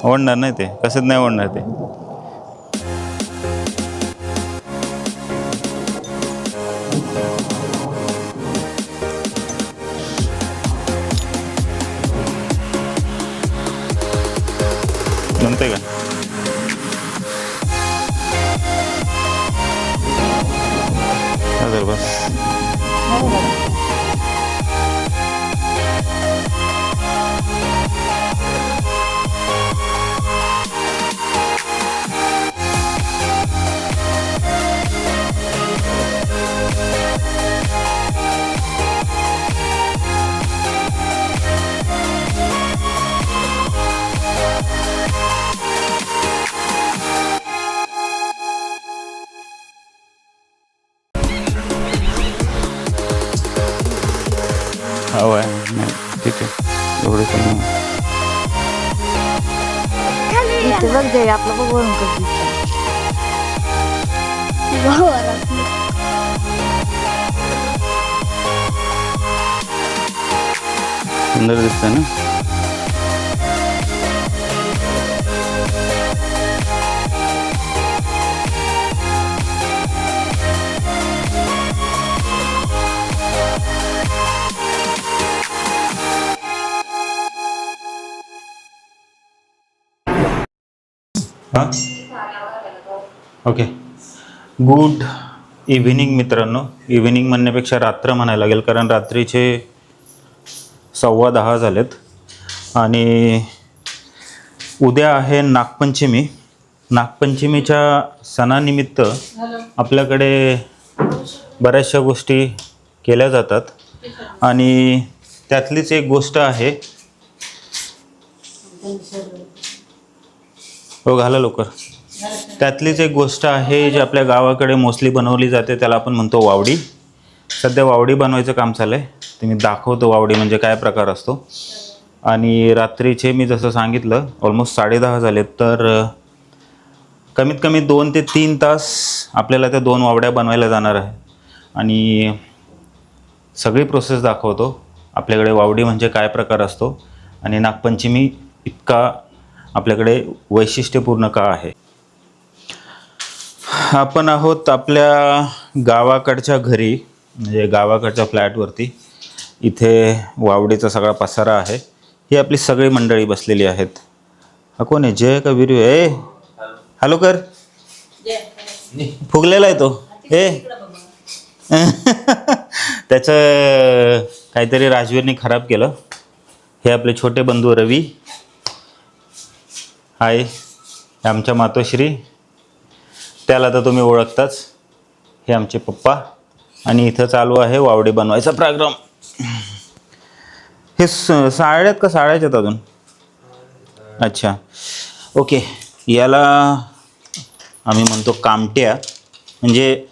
ओढणार नाही ते, कसंच नाही ओढणार ते. जमतंय का? बस हवं आहे. ठीक आहे, एवढे पण इथे बघ जाई आपलं बघ वरून कधी सुंदर दिसतंय ना. हां ओके. गुड इव्हिनिंग मित्रांनो. इव्हिनिंग म्हणण्यापेक्षा रात्र म्हणायला लागेल, कारण रात्रीचे 10:15 झालेत आणि उद्या आहे नागपंचमी. नागपंचमीच्या सणानिमित्त आपल्याकडे बऱ्याचशा गोष्टी केल्या जातात आणि त्यातलीच एक गोष्ट आहे. हो घाला लवकर. त्यातलीच एक गोष्ट आहे जी आपल्या गावाकडे मोस्टली बनवली जाते, त्याला आपण म्हणतो वावडी. सध्या वावडी बनवायचं काम चालू आहे, ते मी दाखवतो वावडी म्हणजे काय प्रकार असतो. आणि रात्रीचे मी जसं सांगितलं ऑलमोस्ट 10:30 झालेत, तर कमीत कमी 2 ते 3 तास आपल्याला त्या 2 वावड्या बनवायला जाणार आहे आणि सगळी प्रोसेस दाखवतो. आपल्याकडे वावडी म्हणजे काय प्रकार असतो आणि नागपंचमी इतका आपल्याकडे वैशिष्ट्यपूर्ण का आहे. आपण आहोत आपल्या गावाकडच्या घरी, म्हणजे गावाकडच्या फ्लॅटवरती. इथे वावडीचा सगळा पसारा आहे. ही आपली सगळी मंडळी बसलेली आहेत. हा कोण आहे, जय का वीरू? ए हॅलो कर, फुगलेला आहे तो. त्याचं काहीतरी राजवीरने खराब केलं. हे आपले छोटे बंधू रवी. हाय, हे आमच्या मातोश्री, त्याला तर तुम्ही ओळखताच. हे आमचे पप्पा. आणि इथं चालू आहे वावडी बनवायचा प्रोग्राम. हे साड्यात का साड्याच्यात अजून? अच्छा ओके. याला आम्ही म्हणतो कामट्या. म्हणजे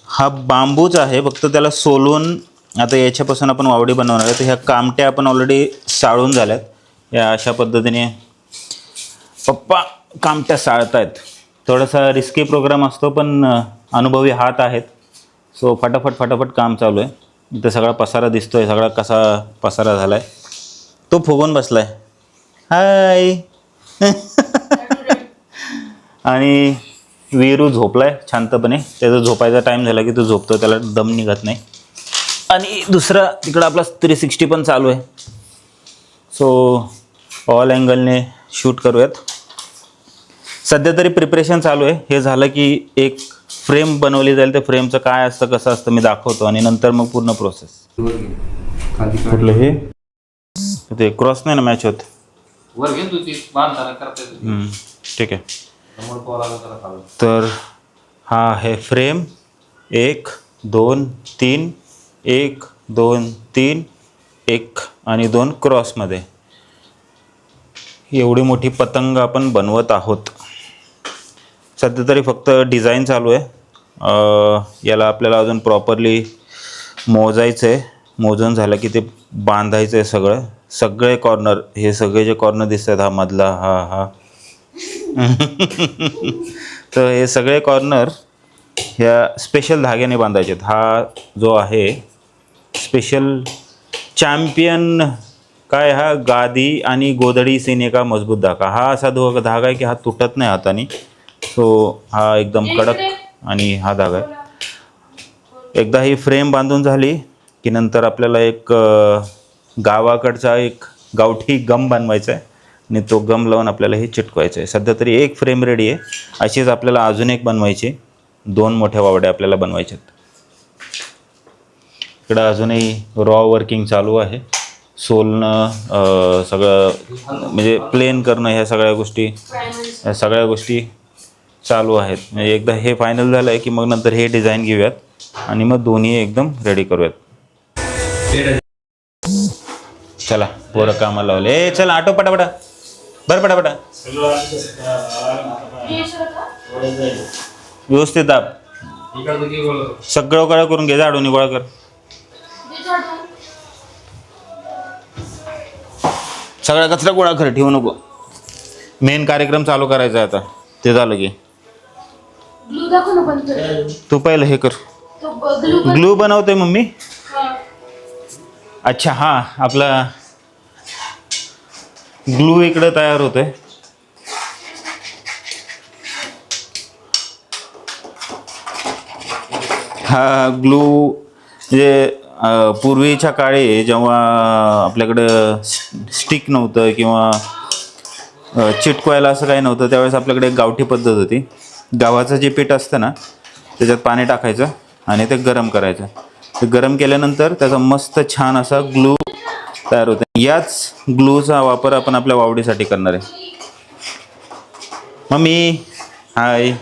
हा बांबूच आहे, फक्त त्याला सोलून आता याच्यापासून आपण वावडी बनवणार आहे. तर ह्या कामट्या आपण ऑलरेडी साळून झाल्यात. या अशा पद्धतीने पप्पा कामट्या साळत आहेत. थोडासा रिस्की प्रोग्राम असतो, पण अनुभवी हात आहेत. सो फटाफट काम चालू आहे. इथं सगळा पसारा दिसतो आहे, सगळा कसा पसारा झाला आहे. तो फुगून बसला आहे. हाय. आणि वीरू झोपला आहे शांतपणे. त्याचा झोपायचा टाईम झाला की तो झोपतो, त्याला दम निघत नाही. आणि दुसरा तिकडं आपला 360 पण चालू आहे. सो ऑल अँगलने शूट करूयात. सध्या तरी प्रिपरेशन चालू आहे. हे झालं की एक फ्रेम बनवली जाईल. त्या फ्रेमचं काय असतं कसं असतं मी दाखवतो आणि नंतर मग पूर्ण प्रोसेस. कुठलं हे ते क्रॉस नाही ना मॅच होत. ठीक आहे. तर हा आहे फ्रेम. 1 2 3 1 2 3 1 आणि 2 क्रॉसमध्ये एवढी मोठी पतंग आपण बनवत आहोत. सध्या तरी फक्त डिझाईन चालू आहे. याला आपल्याला अजून प्रॉपरली मोजायचं आहे. मोजून झालं की ते बांधायचं आहे सगळे कॉर्नर. हे सगळे जे कॉर्नर दिसत आहेत, हा मधला हा तर हे सगळे कॉर्नर ह्या स्पेशल धाग्याने बांधायचे आहेत. हा जो आहे स्पेशल चॅम्पियन काय हा गादी आणि गोधडी सीने का मजबूत धागा. हा असा धागा आहे की हा तुटत नाही हाताने. सो हा एकदम कडक आणि हा धागा आहे. एकदा ही फ्रेम बांधून झाली की नंतर आपल्याला एक गावाकडचा एक गावठी गम बनवायचा आहे आणि तो गम लावून आपल्याला हे चिटकवायचं आहे. सध्या तरी एक फ्रेम रेडी आहे. अशीच आपल्याला अजून एक बनवायची. 2 मोठ्या वावड्या आपल्याला बनवायच्या आहेत. इकडं अजूनही रॉ वर्किंग चालू आहे. सोलणं सगळं म्हणजे प्लेन करणं ह्या सगळ्या गोष्टी चालू आहेत. म्हणजे एकदा हे फायनल झालं आहे की मग नंतर हे डिझाईन घेऊयात आणि मग दोन्ही एकदम रेडी करूयात. चला पोरं कामाला लावले. चला आटो पटापटा बरं पटापटा व्यवस्थित दाब. सगळं गोळा करून घे. झाडून गोळा कर. सगळा कचरा गोळा कर. ठेवू नको. मेन कार्यक्रम चालू करायचा आहे आता. ते झालं की तू पहिलं हे कर. ग्लू बनवतोय मम्मी. अच्छा हां आपला ग्लू इकडं तयार होतोय. हा ग्लू म्हणजे पूर्वीच्या काळी जेव्हा आपल्याकडं स्टिक नव्हतं किंवा चिटकवायला असं काही नव्हतं त्यावेळेस आपल्याकडे एक गावठी पद्धत होती. गव्हाचं जे पीठ असतं ना त्याच्यात पाणी टाकायचं आणि ते गरम करायचं. ते गरम केल्यानंतर त्याचा मस्त छान असा ग्लू तयार होतो. याच ग्लूचा वापर आपण आपल्या वावडीसाठी करणार आहे. मम्मी हाय.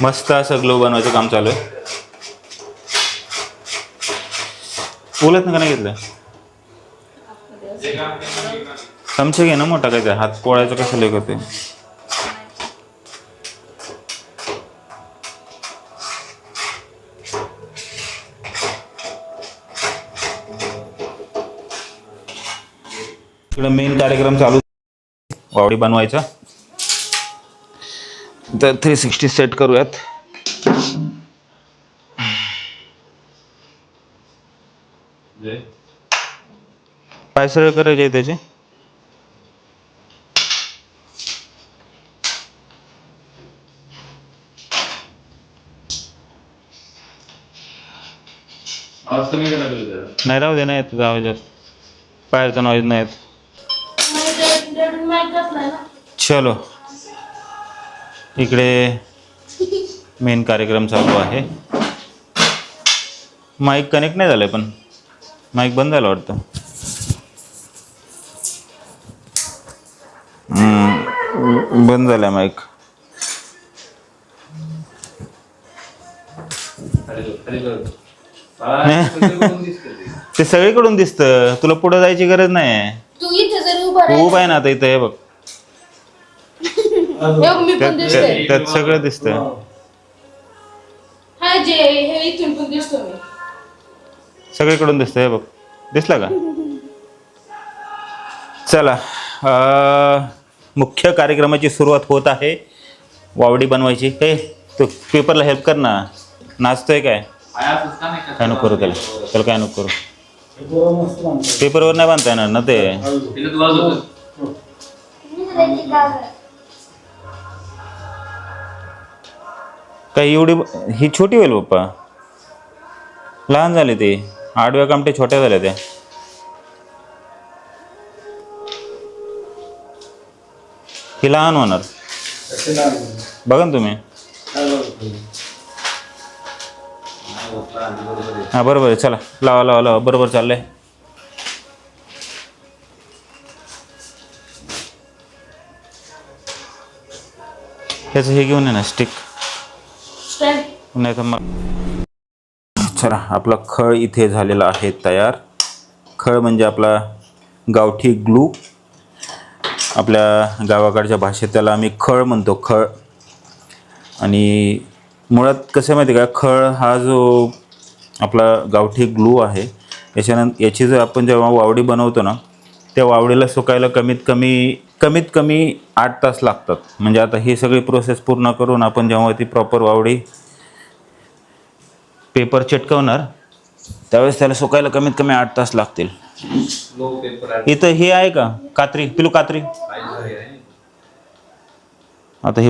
मस्त असं ग्लो बनवायचं काम चालू आहे. बोलत ना का नाही घेतलं. चमचे घे ना मोठा काय हात पोळायचं कसं लेख होते. इकडं मेन कार्यक्रम चालू वावडी बनवायचा. तर 360 सेट करूयात. पाय सरळ करायचे त्याचे. नाही राहू दे. नाही येत आवाज जास्त. बाहेरचा नॉईज नाही येत. चलो इकडे मेन कार्यक्रम चालू आहे. माईक कनेक्ट नाही झालंय पण माईक बंद झालं वाटतं. बंद झालाय माईक. ते सगळीकडून दिसतं. तुला पुढे जायची गरज नाही. तू उभा आहे ना आता इथं. हे बघ त्यात सगळं दिसतं. सगळीकडून दिसतं. हे बघ दिसला का. चला मुख्य कार्यक्रमाची सुरुवात होत आहे. वावडी बनवायची. हे तो पेपरला हेल्प कर ना. नाचतोय काय. काय नको करू त्याला काय नको करू. पेपरवर नाही बांधता येणार ना ते. काही एवढी ही छोटी होईल पप्पा. लहान झाले ते. आडव्या कामटे छोट्या झाल्या त्या. ही लहान होणार. बघा ना तुम्ही. हा बरोबर आहे. चला लावा लावा लावा. बरोबर चाललंय. ह्याचं हे घेऊन ये ना स्टिक. नाही तर मग. चला आपला खळ इथे झालेला आहे तयार. खळ म्हणजे आपला गावठी ग्लू. आपल्या गावाकडच्या भाषेत त्याला आम्ही खळ म्हणतो. खळ. आणि मुळात कसं माहिती का खळ हा जो आपला गावठी ग्लू आहे याची जर आपण जेव्हा वावडी बनवतो ना, त्या वावडीला सुकायला कमीत कमी 8 तास लागतात. म्हणजे आता ही सगळी प्रोसेस पूर्ण करून आपण जेव्हा ती प्रॉपर वावडी पेपर चिटकवणार त्यावेळेस त्याला सुकायला कमीत कमी 8 तास लागतील. इथं हे आहे का कात्री, पिलू कात्री? आता हे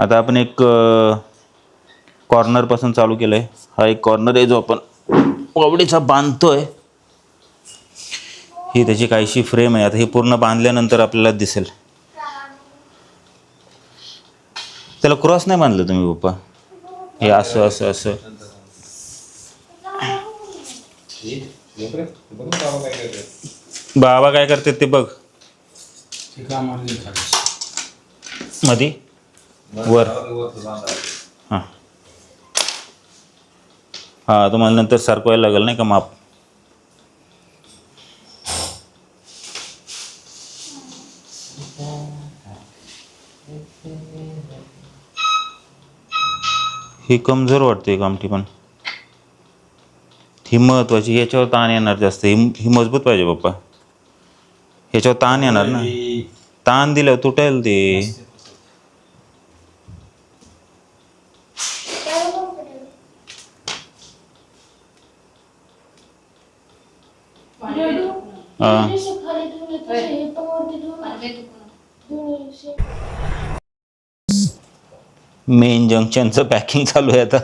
आता आपण एक कॉर्नरपासून चालू केलं आहे. हा एक कॉर्नर आहे जो आपण वावडीचा बांधतोय. ही त्याची काहीशी फ्रेम आहे. आता हे पूर्ण बांधल्यानंतर आपल्याला दिसेल. त्याला क्रॉस नाही बांधलं तुम्ही पप्पा? हे असं असं असं बाबा काय करतात ते बघ. मधी वर हां हां तुम्हाला नंतर सारखवायला लागेल नाही का माप. ही कमजोर वाटते कामठी, पण ही महत्वाची. याच्यावर ताण येणार जास्त. ही मजबूत पाहिजे पप्पा. ह्याच्यावर ताण येणार ना. ताण दिलं तुटेल ते. मेन जंक्शनचं पॅकिंग चालू आहे आता.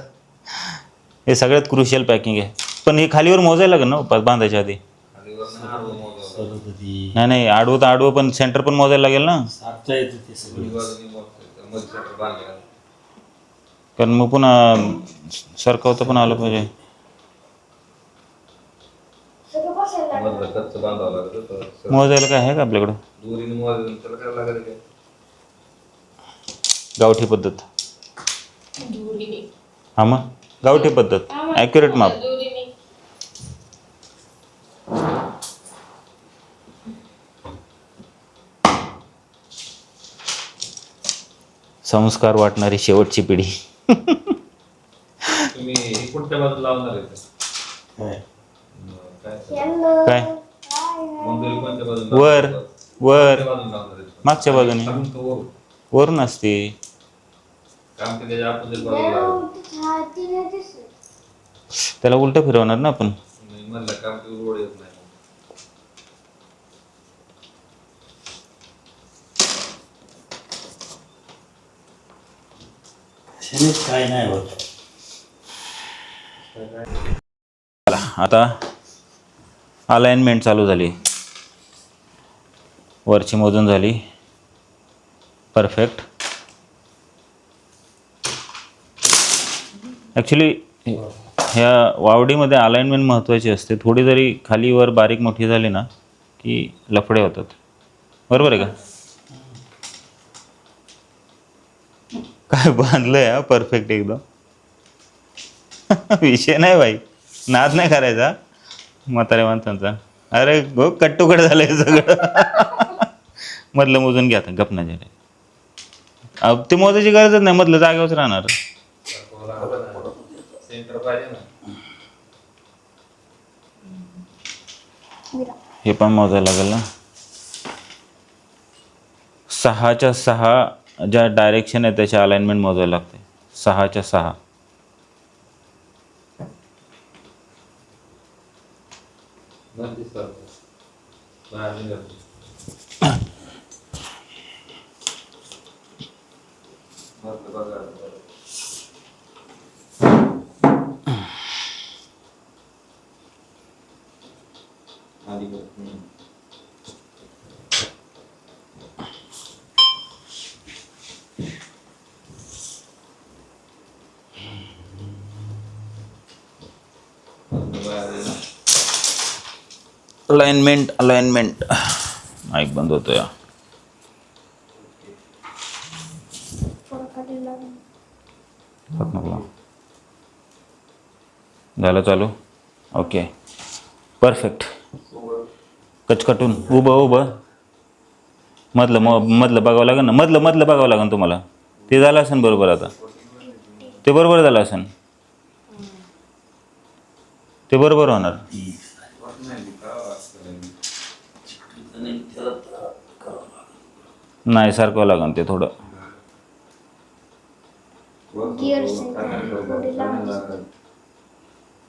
हे सगळ्यात क्रुशियल पॅकिंग आहे. पण हे खालीवर मोजायला लागेल ना बांधायच्या आधी? नाही नाही, आडवं तर आडवं, पण सेंटर पण मोजायला लागेल ना. कारण मग पुन्हा सरकवतं पण आलं पाहिजे. मोजायला काय आहे का आपल्याकडं? गावठी पद्धत. हा मग गावठी पद्धत ॲक्युरेट माप. संस्कार वाटणारी शेवटची पिढी. काय वर वर मागच्या बाजूने वरून असते. त्याला उलट फिरवणार ना आपण. काय नाही होत. आता अलाइनमेंट चालू झाली. वरची मोजून झाली परफेक्ट. ॲक्च्युली ह्या वावडीमध्ये अलाइनमेंट महत्त्वाची असते. थोडी जरी खाली वर बारीक मोठी झाली ना की लफडे होतात. बरोबर आहे का? काय बांधलंय हा परफेक्ट एकदम. विषय नाही भाई, नाद नाही करायचा म्हाताऱ्या माणसांचा. अरे गो कट्टुकट झालंय सगळं. मधलं मोजून घ्या आता, गप ना झाले. अब ते मोजायची गरजच नाही, मधलं जागेवरच राहणार. हे पण मोजायला लागेल ना. 6च्या 6 ज्या डायरेक्शन आहे त्याच्या अलाइनमेंट मोजायला लागते. 6च्या 6. अलाइनमेंट माईक बंद होतोय. झालं चालू. Okay perfect. कचकटून उभं मधलं बघावं लागेल ना. मधलं बघावं लागेल तुम्हाला. ते झालं असेल बरोबर. आता ते बरोबर झालं असेल. ते बरोबर होणार. नाही सारखं लागन ते थोडं.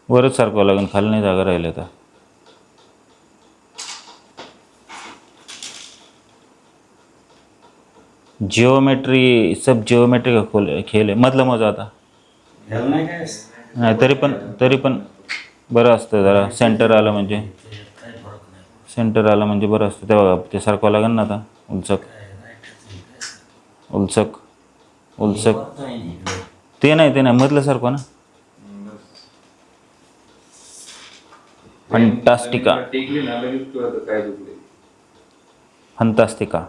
वरच सारखं लागन, खाली नाही जागा राहिल्या तर. जिओमेट्री सब जिओमेट्री का खेळ आहे. मधलं मजा आता नाही, तरी पण बरं असतं जरा. सेंटर आलं म्हणजे बरं असतं. ते बघा ते सारखं लागेल ना आता. उलचक ते नाही मधलं सारखं ना. फंटास्टिका.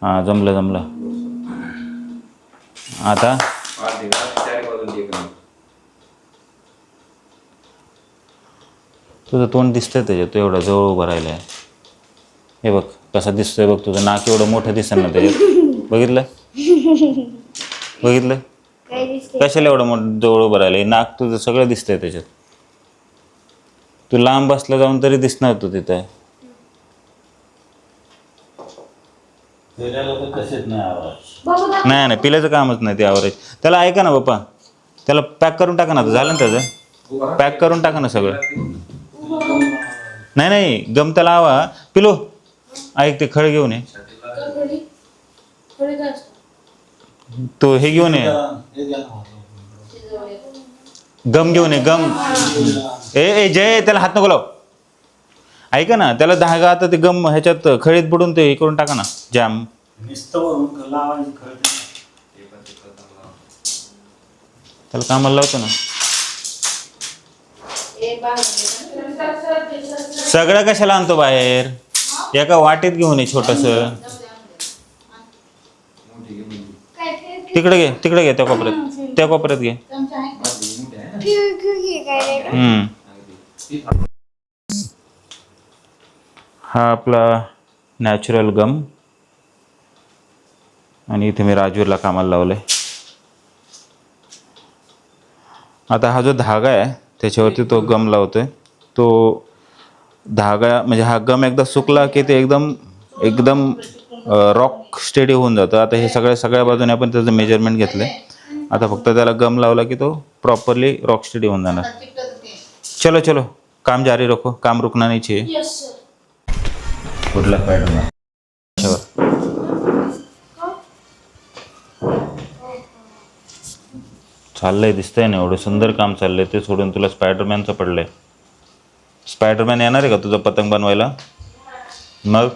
हां जमलं. आता तुझं तोंड दिसतंय त्याच्यात, तू एवढा जवळ उभं राहिला आहे. हे बघ कसा दिसतोय बघ, तुझं नाक एवढं मोठं दिसेल ना त्याच्यात. बघितलं कशाला एवढं मोठं जवळ उभं राहिलं. नाक तुझं सगळं दिसतंय त्याच्यात. तू लांब बसला जाऊन तरी दिसणार तू तिथं. नाही पिल्याचं कामच नाही ते आवरेज. त्याला ऐका ना बाप्पा, त्याला पॅक करून टाका ना. झालं ना त्याचं, पॅक करून टाका ना सगळं. नाही गम त्याला हवा. पिलो ऐक, ते खळ घेऊन ये. तो हे घेऊन ये, गम घेऊन ये. गम ए जय, त्याला हात नको लाव. ऐका ना, त्याला धागा आता ते गम ह्याच्यात खळीत बुडून ते हे करून टाका ना. जॅम त्याला कामाला लावतो ना. सगळं कशाला आणतो बाहेर. एका वाटेत घेऊन ये छोटस. तिकडे घे त्या कोपऱ्यात घे. हा आपला नॅचरल गम. आणि इथे मी राजवीरला कामाला लावलंय. आता हा जो धागा आहे त्याच्यावरती तो गम लावतोय. तो धागा म्हणजे हा गम एकदा सुकला की ते एकदम रॉक स्टेडी होऊन जातं. आता हे सगळ्या बाजूने आपण त्याचं मेजरमेंट घेतलं आहे. आता फक्त त्याला गम लावला की तो प्रॉपरली रॉक स्टेडी होऊन जाणार. चलो काम जारी रखो, काम रुकना नहीं चाहिए. कुठला स्पायडरमॅन चाललंय दिसतंय ना, एवढं सुंदर काम चाललंय ते सोडून तुला स्पायडरमॅनचं पडलंय. स्पायडरमॅन येणार आहे का तुझं पतंग बनवायला? मग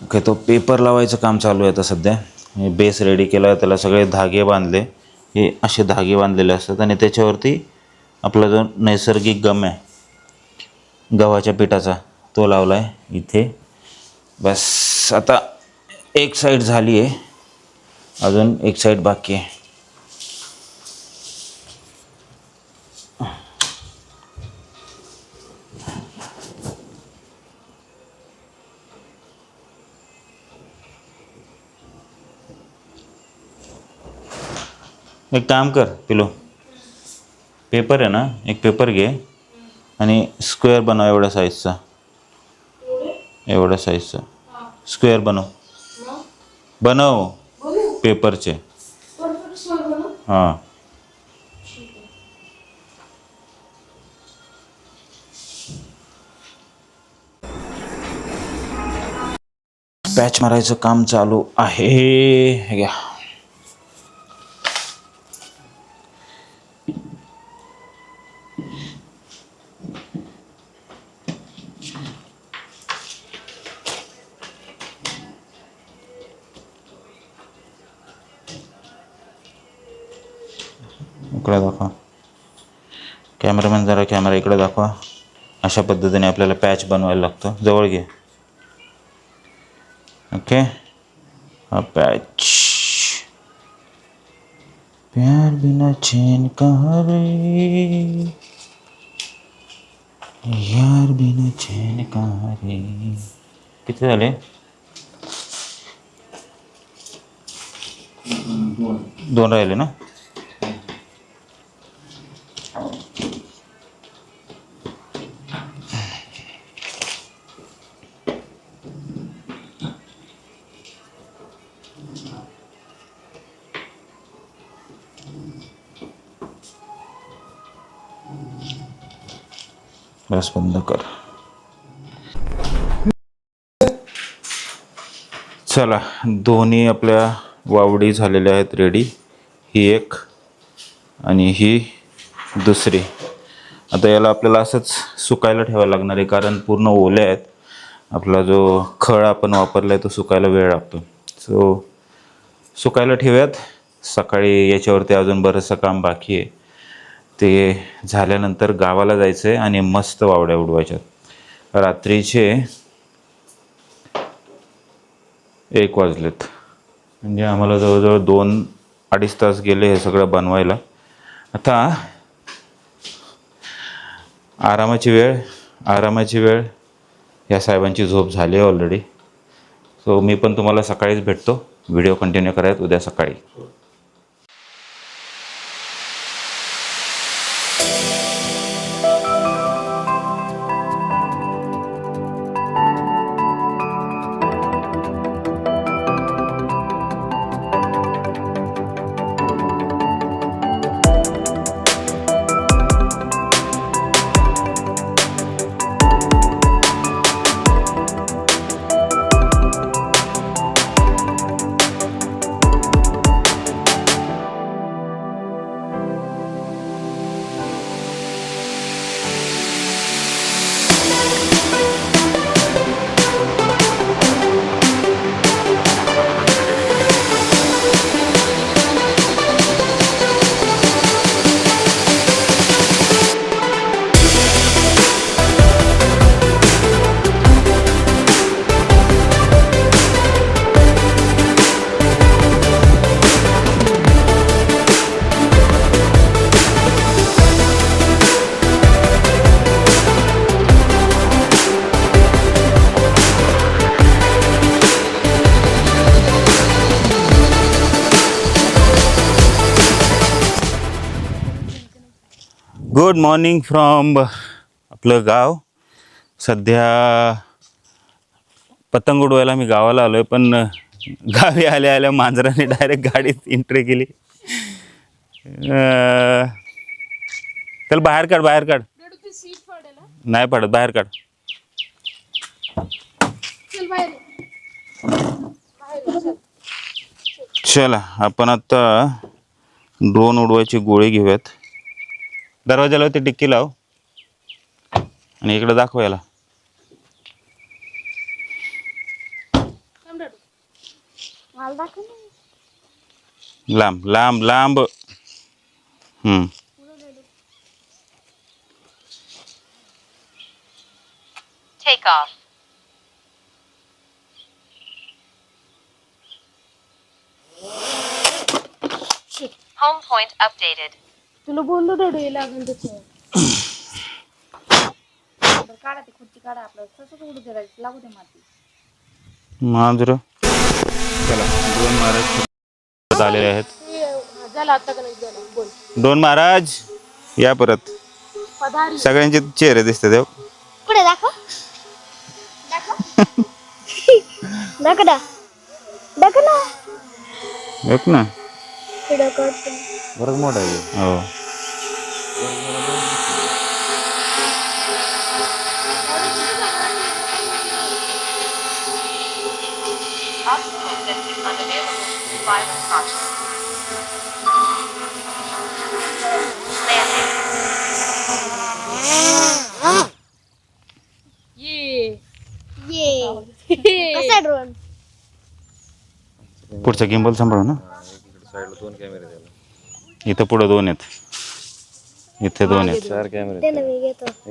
ओके, तो पेपर लावायचं काम चालू आहे आता सध्या. बेस रेडी केला, त्याला सगळे धागे बांधले. हे असे धागे बांधलेले असतात आणि त्याच्यावरती आपला जो नैसर्गिक गम आहे गव्हाच्या पिठाचा तो लावला आहे इथे. बस आता एक साईड झाली आहे, अजून एक साईड बाकी आहे. एक काम कर पिलो, पेपर आहे ना, एक पेपर घे आणि स्क्वेअर बनव एवढ्या साईजचा स्क्वेअर बनव पेपरचे. हां पॅच मारायचं काम चालू आहे. हे घ्या. इकडे दाखवा कॅमेरामॅन, जरा कॅमेरा इकडे दाखवा. अशा पद्धतीने आपल्याला पॅच बनवायला लागतं. जवळ घे. ओके, हा पॅच. प्यार बिना चैन कहाँ रे, यार बिना चैन कहाँ रे. किती झाले? दोन राहिले ना. बस बंद कर. चला, दोन्ही आपल्या वावडी झालेल्या आहेत रेडी. ही एक आणि ही दुसरी. आता याला आपल्याला असंच सुकायला ठेवायला लागणार आहे, कारण पूर्ण ओले आहेत. आपला जो खळ आपण वापरला आहे तो सुकायला वेळ लागतो. सो सुकायला ठेवूयात. सकाळी याच्यावरती अजून बरंचसं काम बाकी आहे. ते झाल्यानंतर गावाला जायचं आहे आणि मस्त वावड्या उडवायच्यात. रात्रीचे 1 वाजलेत, म्हणजे आम्हाला जवळजवळ 2-2.5 तास गेले हे सगळं बनवायला. आता आरामाची वेळ. या साहेबांची झोप झाली आहे ऑलरेडी. सो मी पण तुम्हाला सकाळीच भेटतो. व्हिडिओ कंटिन्यू करायचं उद्या सकाळी. गुड मॉर्निंग फ्रॉम आपलं गाव. सध्या पतंग उडवायला मी गावाला आलो आहे, पण गावी आल्या मांजराने डायरेक्ट गाडीत एंट्री केली. चल बाहेर काढ. नाही पडत, बाहेर काढ. चला, आपण आता ड्रोन उडवायची गोळी घेऊयात. दरवाजाला ते टिक्की लाव आणि इकडे दाखव याला. लांब. Take off. Home point updated. तुला बोललो डोडू लागून त्याचं. काढा ती खुर्ची काढा. आपलं तसंच उडू दे, लागू दे माती. मांजर चला, 2 महाराज आलेले आहेत. झालं आता का नाही झालं बोल. 2 महाराज या परत. सगळ्यांचे चेहरे दिसतात. पुढे दाखव. एक ना बरंच मोठा आहे. हो. Obstacle listed unavailable. Pilot caution. Landing. कसा ड्रोन? पुढचा गिम्बल सांभाळू ना. साईडला 2 कॅमेरे त्याला. इथं पुढं 2 आहेत. इथे 2 आहेत. 4 कॅमेरे.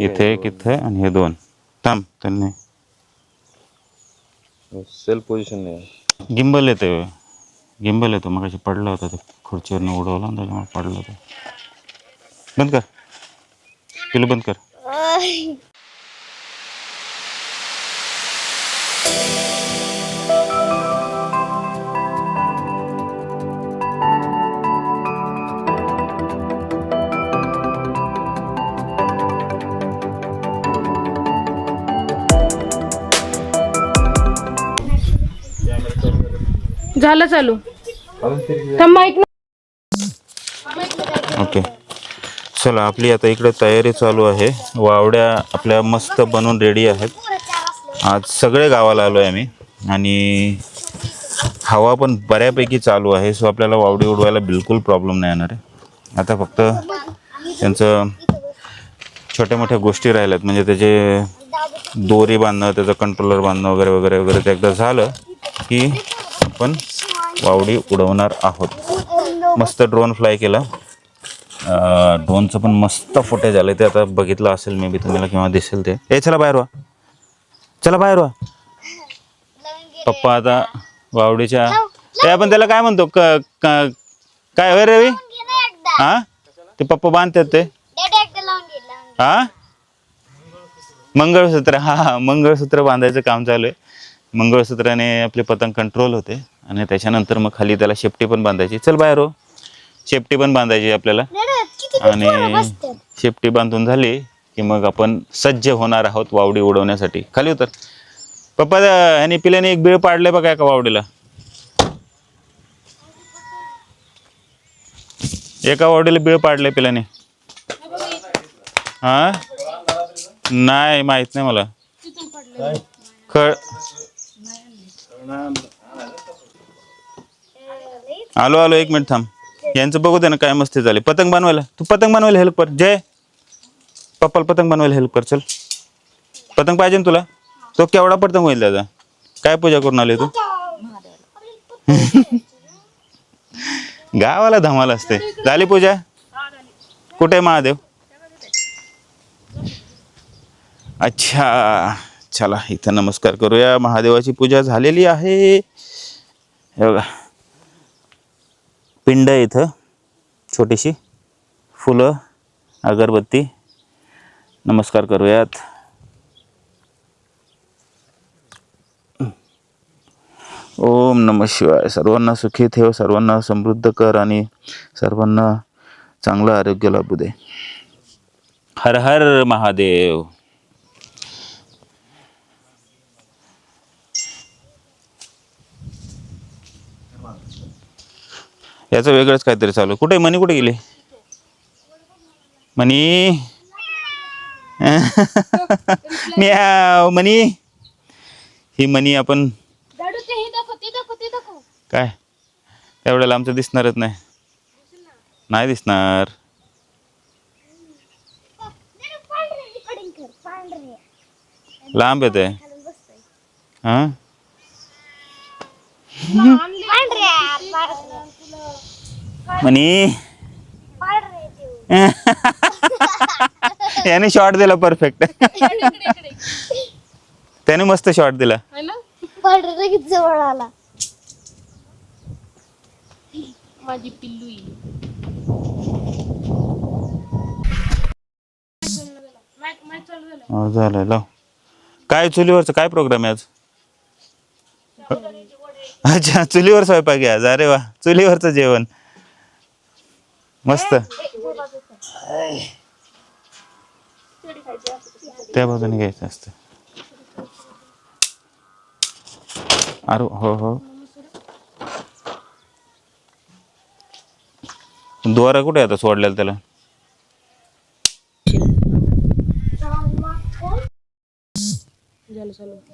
इथे एक इथे आणि हे 2. थांब, त्यांनी सेल्फ पोझिशन नाही. गिम्बल येतो. मग पडला होता ते खुर्चीवरनं उडवला आणि त्याच्यामुळे पडलं होतं. बंद कर पिलू, बंद कर. झालं चालू. थांब ऐक ना. ओके चला आपली आता इकडे तयारी चालू आहे. वावड्या आपल्या मस्त बनवून रेडी आहेत. आज सगळे गावाला आलो आहे आम्ही आणि हवा पण बऱ्यापैकी चालू आहे. सो आपल्याला वावडी उडवायला बिलकुल प्रॉब्लेम नाही येणार आहे. आता फक्त त्यांचं छोट्या मोठ्या गोष्टी राहिल्यात म्हणजे त्याचे दोरी बांधणं, त्याचं कंट्रोलर बांधणं वगैरे वगैरे वगैरे. ते एकदा झालं की आपण वावडी उडवणार आहोत. मस्त ड्रोन फ्लाय केला. ड्रोनचं पण मस्त फुटेज आलं. ते आता बघितलं असेल मे बी तुम्हाला किंवा दिसेल ते. चला बाहेर व्हा, चला बाहेर व्हा. पप्पा आता वावडीच्या आपण त्याला काय म्हणतो काय होय रवी? हा ते पप्पा बांधतात ते हा मंगळसूत्र. हा मंगळसूत्र बांधायचं काम चालू आहे. मंगळसूत्राने आपले पतंग कंट्रोल होते आणि त्याच्यानंतर मग खाली त्याला शेपटी पण बांधायची. चल बाहेर हो, शेपटी पण बांधायची आपल्याला. आणि शेपटी बांधून झाली की मग आपण सज्ज होणार आहोत वावडी उडवण्यासाठी. खाली उतर पप्पा. आणि पिल्याने एक बिळ पाडले बघा एका वावडीला. एका वावडीला बिळ पाडले पिल्याने. हा नाही माहित नाही मला. आलो आलो, एक मिनिट थांब. यांचं बघू दे ना काय मस्ती झाली. पतंग बनवायला तू पतंग बनवायला हेल्प कर. जय पप्पाला पतंग बनवायला हेल्प कर. चल पतंग पाहिजे ना तुला? तो केवढा पतंग होईल दादा? काय पूजा करून आली तू? गावाला धमाल असते. झाली पूजा? कुठे महादेव? अच्छा चला इथं नमस्कार करूया. महादेवाची पूजा झालेली आहे. हे बघा पिंड इथं छोटीशी, फुलं, अगरबत्ती. नमस्कार करूयात. ओम नमः शिवाय. सर्वांना सुखी ठेव, सर्वांना समृद्ध कर आणि सर्वांना चांगलं आरोग्य लाभू दे. हर हर महादेव. याचं वेगळंच काहीतरी चालू. कुठे मनी? कुठे गेली मनी? म्याव मनी. ही मनी आपण काय एवढ्याला आमचं दिसणारच नाही. नाही दिसणार. लांब येते हा. मनी याने शॉट दिला परफेक्ट. त्याने मस्त शॉट दिला. जवळ आला माझी पिल्लू. झालं लाव. काय चुलीवरचं काय प्रोग्राम आहे आज? अच्छा चुलीवर स्वयंपाक आहे आज. अरे वा चुलीवरचं जेवण मस्त. त्या बाजूने घ्यायचं असतं. अरे हो हो. द्वारा कुठे आता सोडलेला त्याला?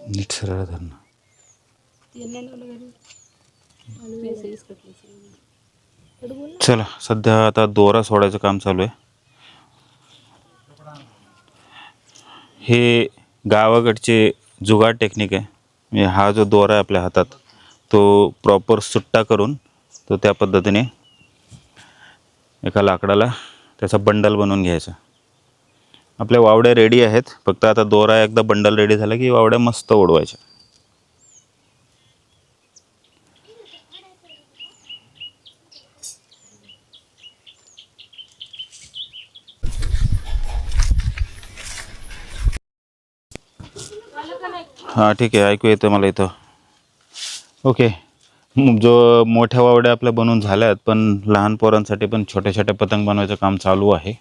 नीट सरळ धरणं. चला सध्या आता दोरा सोडायचं काम चालू आहे. हे गावाकडचे जुगाड टेक्निक आहे. म्हणजे हा जो दोरा आहे आपल्या हातात तो प्रॉपर सुट्टा करून तो त्या पद्धतीने एका लाकडाला त्याचा बंडल बनवून घ्यायचा. आपल्या वावड्या रेडी आहेत. फक्त आता दोरा एकदा बंडल रेडी झाला की वावड्या मस्त उडवायच्या. हां ठीक आहे ऐकू येतं मला इथं. ओके जो मोठ्या वावड्या आपल्या बनवून झाल्यात पण लहान पोरांसाठी पण छोट्या छोट्या पतंग बनवायचं काम चालू आहे.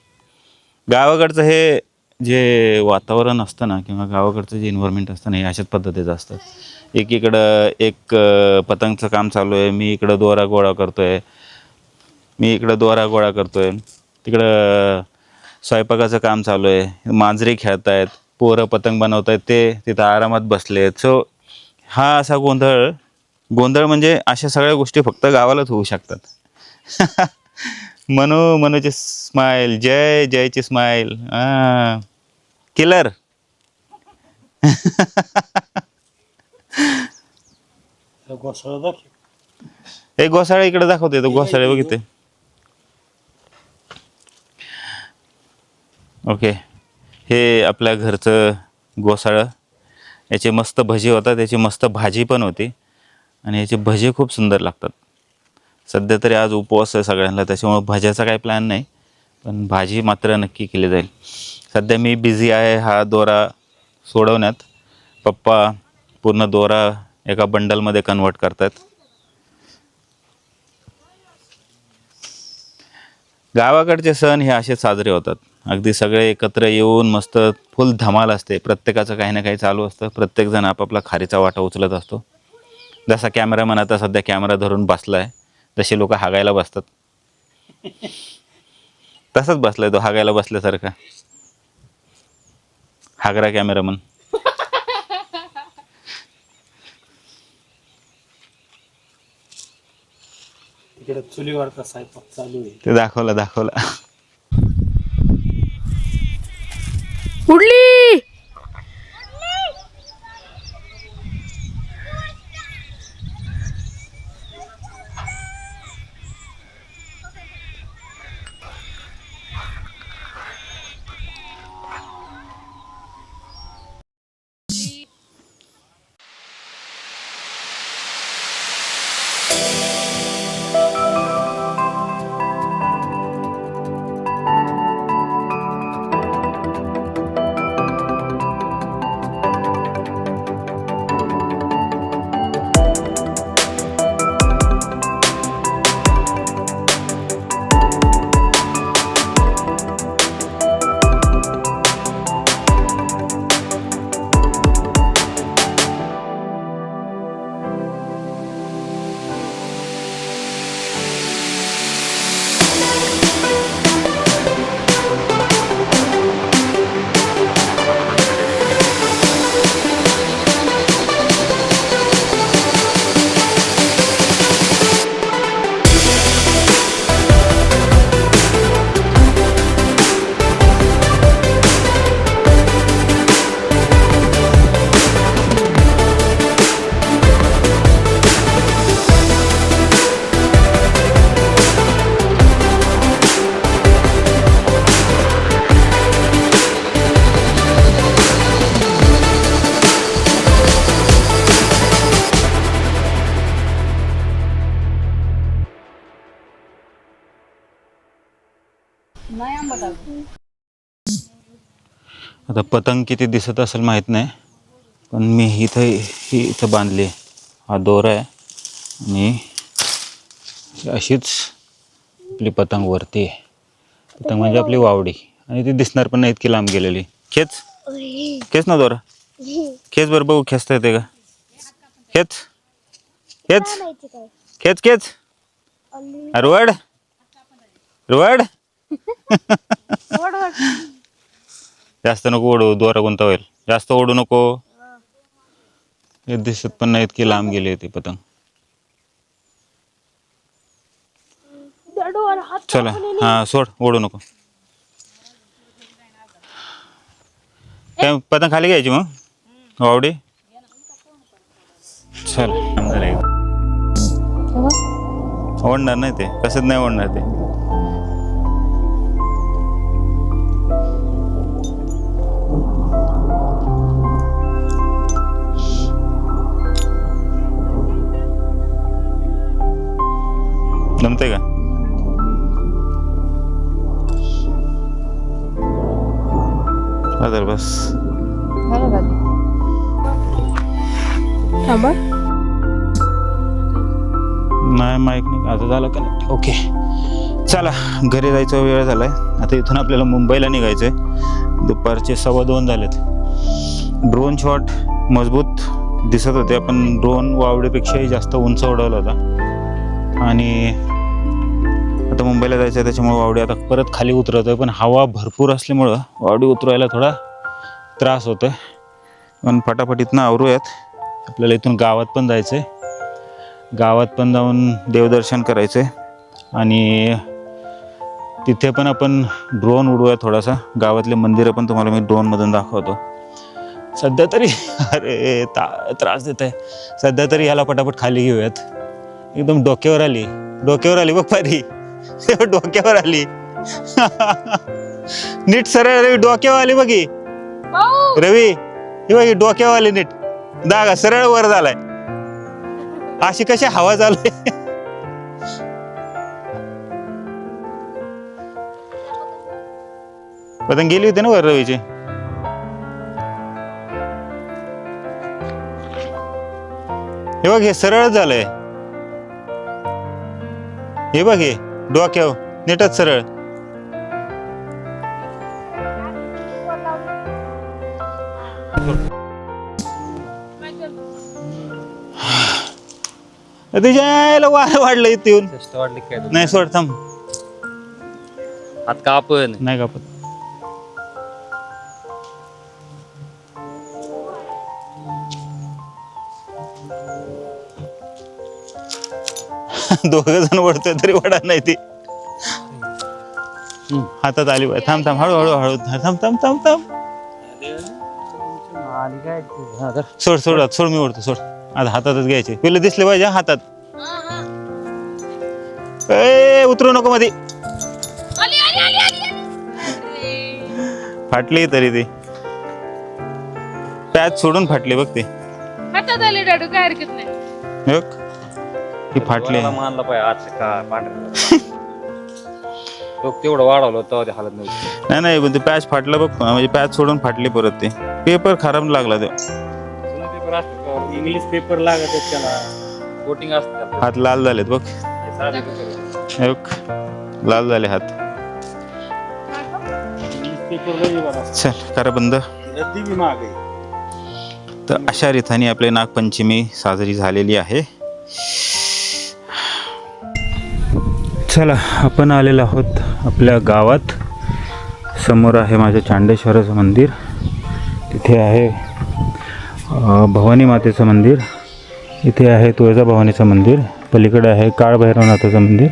गावाकडचं हे जे वातावरण असतं ना किंवा गावाकडचं जे इन्व्हायरमेंट असतं ना हे अशाच पद्धतीचं असतं. एकीकडं एक पतंगचं काम चालू आहे, मी इकडं दोरा गोळा करतो आहे, तिकडं स्वयंपाकाचं काम चालू आहे, मांजरी खेळत आहेत, पोरं पतंग बनवत आहेत, ते तिथं आरामात बसले आहेत. सो हा असा गोंधळ म्हणजे अशा सगळ्या गोष्टी फक्त गावालाच होऊ शकतात. मनूची स्माईल, जयची स्माईल, किलर. एक घोसाळा इकडे दाखवते, तो घोसाळे बघितले. ओके, हे आपल्या घरचं घोसाळं. याचे मस्त भजी होतात, याची मस्त भाजी पण होती आणि याचे भजी खूप सुंदर लागतात. सध्या तरी आज उपवास आहे सगळ्यांना, त्याच्यामुळे भज्याचा काही प्लॅन नाही, पण भाजी मात्र नक्की केली जाईल. सध्या मी बिझी आहे हा दोरा सोडवण्यात. पप्पा पूर्ण दोरा एका बंडलमध्ये कन्वर्ट करतात. गावाकडचे सण हे असे साजरे होतात, अगदी सगळे एकत्र येऊन मस्त फुल धमाल असते. प्रत्येकाचं काही ना काही चालू असतं, प्रत्येकजण आपापला खारीचा वाटा उचलत असतो. जसा कॅमेरामन आता सध्या कॅमेरा धरून बसला आहे, जसे लोक हागायला बसतात तसंच बसलाय तो, हागायला बसल्यासारखा. हागरा कॅमेरामन. इकडे चुलीवरचा स्वयंपाक चालू आहे. ते दाखवलं. उडली. आता पतंग किती दिसत असेल माहीत नाही, पण मी इथं बांधली. हा दोरा आहे आणि अशीच आपली पतंग वरती आहे. पतंग म्हणजे आपली वावडी, आणि ती दिसणार पण नाही इतकी लांब गेलेली. खेच ना दोरा, खेच बरं, बघू खेचता येते का. खेच रुवड जास्त नको ओढू, दोरा कोणता होईल. जास्त ओढू नको. हे दिसत पण नाही इतकी लांब गेली ती पतंग. चला, हा सोड, ओढू नको. काय पतंग खाली घ्यायची मग वावडी. चल, ओढणार नाही ते, कसंच नाही ओढणार ते. जमते का. बस थांबा. नाही माईक नाही आता झालं का नाही. ओके, चला घरी जायचा वेळ झालाय. आता इथून आपल्याला मुंबईला निघायचं आहे. दुपारचे 2:15 झालेत. ड्रोन शॉट मजबूत दिसत होते. आपण ड्रोन वावडेपेक्षाही जास्त उंच उडवला होता आणि आता मुंबईला जायचं आहे त्याच्यामुळे वावडी आता परत खाली उतरत आहे. पण हवा भरपूर असल्यामुळं वावडी उतरायला थोडा त्रास होतो आहे. पण फटाफटीतनं आवरूयात. आपल्याला इथून गावात पण जायचं आहे. गावात पण जाऊन देवदर्शन करायचं आहे आणि तिथे पण आपण ड्रोन उडवूया थोडासा. गावातले मंदिरं पण तुम्हाला मी ड्रोनमधून दाखवतो. सध्या तरी अरे त्रास देत आहे. सध्या तरी ह्याला पटापट खाली घेऊयात. एकदम डोक्यावर आली बघ पारी. डोक्यावर आली. नीट सरळ रवी डोक्यावर आली बघी. रवी हे बघी डोक्यावर आली नीट. दागा सरळ वर झालाय. अशी कशी हवा चालू आहे. पतंग गेली होती ना वर रवीची. हे बघ हे सरळ झालंय. हे बघ हे डोक्यावर नीटच सरळ. तुझ्या यायला वारं वाढलं इथे येऊन. वाढली काय नाही सोड थांब. हात का आपण नाही कापत. दोघं जण ओढतोय तरी वडा नाही ती. हातात आली बाई. थांब थांब हळू थांब. सोड मी ओढतो सोड. आता हातातच घ्यायचे. पहिले दिसले पाहिजे हातात. ए उतरू नको मध्ये. फाटली तरी ती पॅच सोडून फाटली बघ ती. हातात आले डाडू काय हरकत नाही. बघ ती फाटली. मानला पाहिजे आज का पांढरे लोक तेवढं वाढवलं तेव्हा ते हालत नव्हती. नाही पण ते पॅच फाटलं बघ. म्हणजे पॅच सोडून फाटली परत. ते पेपर खराब लागला तो. पेपर असतं इंग्लिश पेपर लागत आहेत त्याला. कोटिंग असतं हात लाल झालेत बघ. हे बघ लाल झाले हात. इंग्लिश पेपर लई बघा. चल करा बंद. रद्दी बी महाग आहे. तर अशा रीतीने आपली नागपंचमी साजरी झालेली आहे. चला आपण आलेलो आहोत आपल्या गावात. समोर आहे माझं चांडेश्वराचं मंदिर. तिथे आहे भवानी मातेचं मंदिर. इथे आहे तुळजाभवानीचं मंदिर. पलीकडे आहे काळभैरवनाथाचं मंदिर.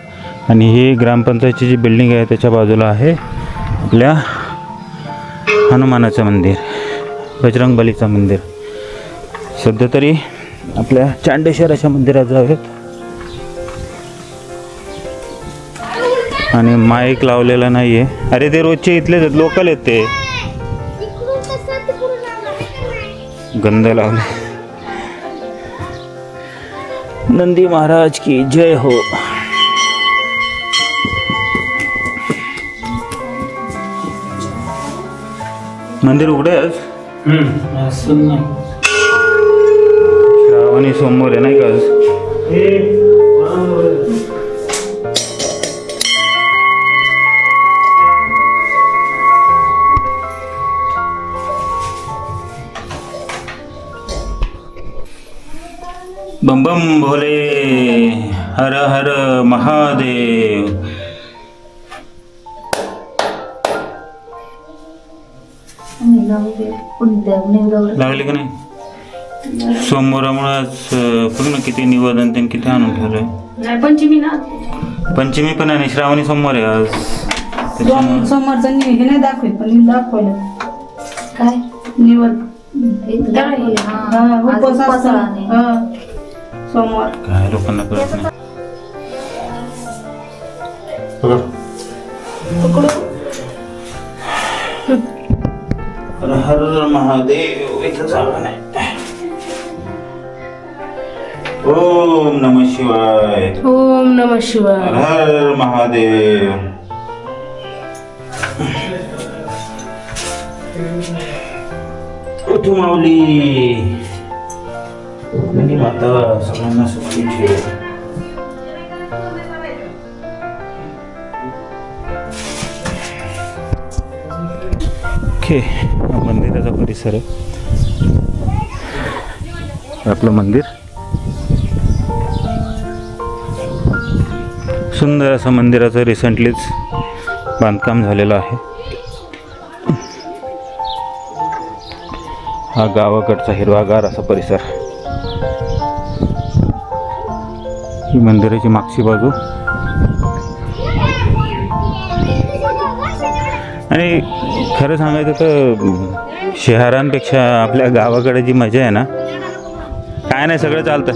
आणि ही ग्रामपंचायतीची जी बिल्डिंग आहे त्याच्या बाजूला आहे आपल्या हनुमानाचं मंदिर, बजरंगबलीचं मंदिर. सध्या तरी आपल्या चांडेश्वराच्या मंदिरात जाऊयात. आणि माईक लावलेला नाही आहे. अरे ते रोजचे इथलेच आहेत, लोकल आहेत ते. गंध लावले. नंदी महाराज की जय हो. मंदिर उघडे आज. श्रावणी सोमवार आहे नाही का आज. बम बम भोले हर हर महादेव. लागले का नाही. सोमवारामुळे आज बघ ना किती निवेदन त्यांनी किती आणून ठेवलंय. पंचमी पण आहे. श्रावणी सोमवार आहे आज. सोमवारचं हे नाही दाखवेल पण दाखवलं काय निवड सोमवार काय लोकांना कळत नाही. हर हर महादेव. इथं जागा नाही. ओम नमः शिवाय. ओम नमः शिवाय. हर हर महादेव. उठू माऊली. माता सगळ्यांना सुखी ठेव. ओके, हा मंदिराचा परिसर आहे. आपलं मंदिर सुंदर असं मंदिराचं रिसेंटलीच बांधकाम झालेलं आहे. हा गावाकडचा हिरवागार असा परिसर. ही मंदिराची मागची बाजू. आणि खरं सांगायचं तर शहरांपेक्षा आपल्या गावाकडे जी मजा आहे ना, काय नाही सगळं चालतं.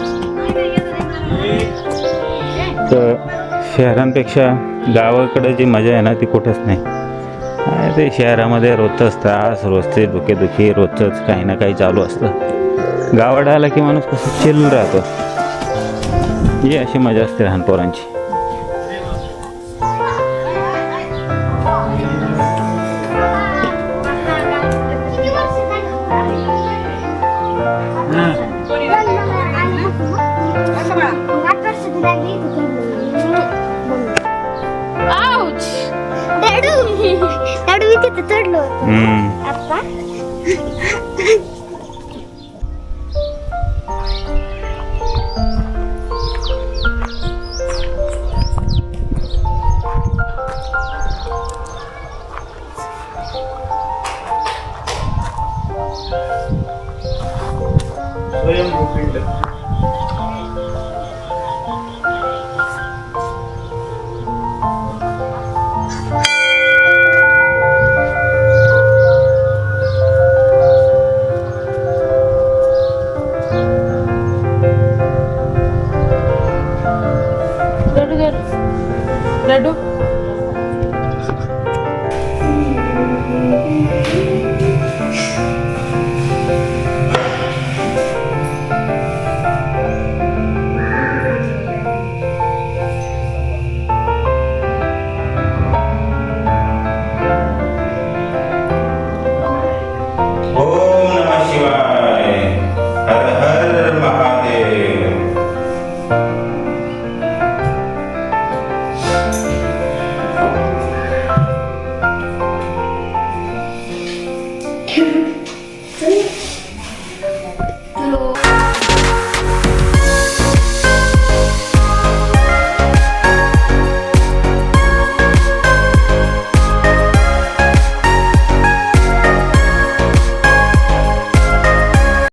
तर शहरांपेक्षा गावाकडे जी मजा आहे ना ती कुठंच नाही. ते शहरामध्ये रोजचाच त्रास, रोजचे डोकेदुखी, रोजचंच काही ना काही चालू असतं. गावाला आला की माणूस कसं चिल राहतो. ही अशी मजा असते लहान पोरांची.